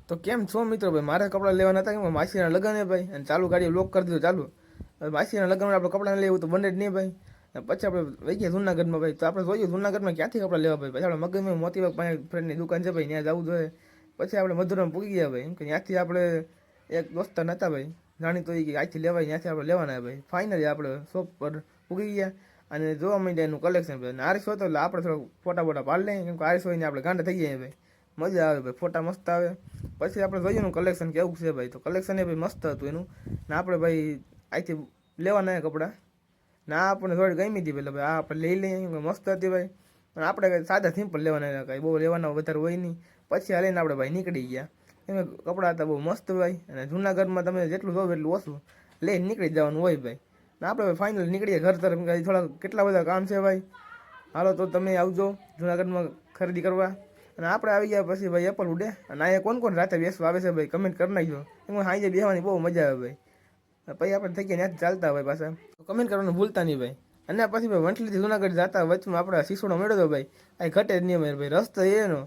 તો કેમ છો મિત્રો ભાઈ? મારે કપડાં લેવાના હતા કે માસીના લગ્ન હે ભાઈ, અને ચાલુ ગાડી લોક કરી દીધું ચાલુ. હવે માસીના લગ્નમાં આપણે કપડાં લેવું તો બને જ નહીં ભાઈ. અને પછી આપણે વહી ગયા જૂનાગઢમાં ભાઈ, તો આપણે જોયું જૂનાગઢમાં ક્યાંથી કપડાં લેવા ભાઈ. પછી આપણે મગજમાં મોતીબાગ પાસે ફ્રેન્ડની દુકાન છે ભાઈ, ત્યાં જવું જોઈએ. પછી આપણે મધુરામ પૂગી ગયા ભાઈ, એમ કે ત્યાંથી આપણે એક દોસ્તાર નહોતા ભાઈ જાણીતો, એ કે અહીંથી લેવાય, ત્યાંથી આપણે લેવાના ભાઈ. ફાઇનલી આપણે શોપ પર પૂગી ગયા અને જોવા માંડ્યા એનું કલેક્શન ભાઈ. અને આરીસ હતો એટલે આપણે થોડોક ફોટા બોટા પાડી લઈએ, કેમ કે આરીસ હોય ને આપણે ગાંડા થઈ જાય ભાઈ, મજા આવે ભાઈ, ફોટા મસ્ત આવે. પછી આપણે જોયું એનું કલેક્શન કેવું છે ભાઈ, તો કલેક્શન એ ભાઈ મસ્ત હતું એનું. ને આપણે ભાઈ અહીંથી લેવાના કપડાં ના આપણને થોડી ગમી હતી એટલે ભાઈ આ આપણે લઈ લઈએ, મસ્ત હતી ભાઈ. અને આપણે કંઈ સાદા સિમ્પલ લેવાના, કાંઈ બહુ લેવાના વધારે હોય નહીં. પછી આ લઈને આપણે ભાઈ નીકળી ગયા, એમ કપડાં હતા બહુ મસ્ત ભાઈ. અને જૂનાગઢમાં તમે જેટલું જોવો એટલું ઓછું લઈને નીકળી જવાનું હોય ભાઈ. ને આપણે ભાઈ ફાઇનલ નીકળીએ ઘર તરફ, થોડા કેટલા બધા કામ છે ભાઈ. હાલો તો તમે આવજો જૂનાગઢમાં ખરીદી કરવા. અને આપણે આવી ગયા પછી ભાઈ એપલ ઉડે. અને અહીંયા કોણ રાતે બેસવા આવે છે ભાઈ, કમેન્ટ કરી નાખજો. એમાં સાંજે બેસવાની બહુ મજા આવે ભાઈ. પછી આપણે થઈ ગયા ત્યાંથી ચાલતા હોય પાછા, તો કમેન્ટ કરવાનું ભૂલતા નહીં ભાઈ. અને પછી ભાઈ વંથલીથી જૂનાગઢ જતા વચમાં આપણા શીશોડો મળ્યો હતો ભાઈ, કાંઈ ઘટે જ નહીં ભાઈ. રસ તો એનો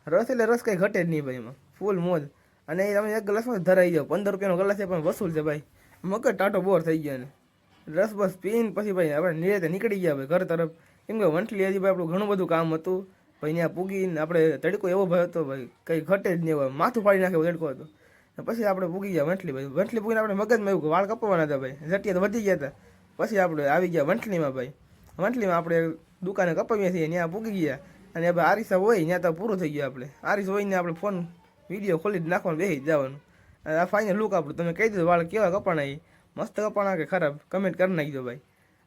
રસ એટલે રસ કંઈ ઘટે જ નહીં ભાઈ, એમાં ફૂલ મોજ. અને એ તમે એક ગ્લાસમાં ધરાઈ જાઓ, 15 રૂપિયાનો ગ્લાસ છે પણ વસૂલ છે ભાઈ. મગજ ટાટો બોર થઈ ગયા ને રસ બસ પીને પછી ભાઈ આપણે નિરાતે નીકળી ગયા ભાઈ ઘર તરફ. કેમ કે વંથલી હજી ભાઈ આપણું ઘણું બધું કામ હતું ભાઈ. ત્યાં પૂગીને આપણે તડકો એવો ભાઈ હતો ભાઈ, કંઈ ઘટે જ નહીં, માથું ફાડી નાખે તડકો હતો. પછી આપણે પૂગી ગયા વંથલી ભાઈ. વંથલી પૂગીને આપણે મગજમાં એવું વાળ કપવાના હતા ભાઈ, જટિયા તો વધી ગયા હતા. પછી આપણે આવી ગયા વંથલીમાં ભાઈ. વંથલીમાં આપણે દુકાને કપાવીએ છીએ, ત્યાં પૂગી ગયા. અને હવે આરીસા હોય ત્યાં તો પૂરું થઈ ગયું. આપણે આરીસ હોય ને આપણે ફોન વિડીયો ખોલી જ નાખવાનું, બેસી જ જવાનું. અને આ ફાઇનલ લુક આપણું તમે કહી દીધું વાળ કેવા કપાણા, એ મસ્ત કપાણા કે ખરાબ કમેન્ટ કરી નાખજો ભાઈ.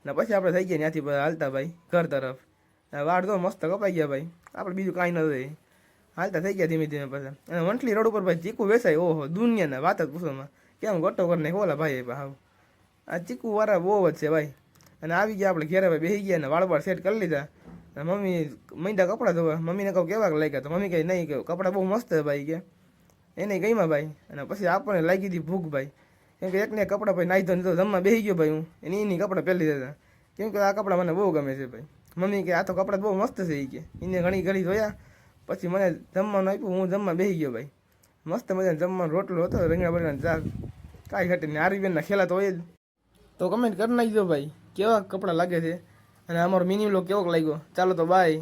અને પછી આપણે થઈ ગયા ત્યાંથી હાલતા ભાઈ ઘર તરફ. વાળ તો મસ્ત કપાઈ ગયા ભાઈ, આપણે બીજું કાંઈ ન હોય, હાલતા થઈ ગયા ધીમે ધીમે પછી. અને વંથલી રોડ ઉપર ભાઈ ચીકુ વેચાય, ઓહો દુનિયાના વાત જ પૂછવામાં, કેમ ગોટો કરીને ઓલા ભાઈ હાવ આ ચીકુ વાળા બહુ જ છે ભાઈ. અને આવી ગયા આપણે ઘેરે ભાઈ, બેસી ગયા ને વાળ સેટ કરી લીધા. અને મમ્મી મૈંડા કપડાં ધોવા, મમ્મીને કહું કેવા લાગ્યા, તો મમ્મી કહે નહીં, કે કપડાં બહુ મસ્ત છે ભાઈ કે એને ગઈમાં ભાઈ. અને પછી આપણને લાગી હતી ભૂખ ભાઈ, કેમ કે એકને કપડાં ભાઈ નાહી ધોઈને તો જમવા બેસી ગયો ભાઈ હું, એની કપડાં પહેરી દીધા. કેમ કે આ કપડાં મને બહુ ગમે છે ભાઈ. મમ્મી કે આ તો કપડાં બહુ મસ્ત છે એ કે, એને ઘણી ધોયા. પછી મને જમવાનું આપ્યું, હું જમવા બેસી ગયો ભાઈ. મસ્ત મજાનો જમવાનો રોટલો હતો, રીંગણા બરીંગણા ચાર, કાંઈ ઘટે નહીં. આરીબેનના ખેલા તો હોય જ. તો કમેન્ટ કરી નાખજો ભાઈ કેવા કપડાં લાગે છે, અને અમારો મિની વ્લોગ કેવો લાગ્યો. ચાલો તો બાય.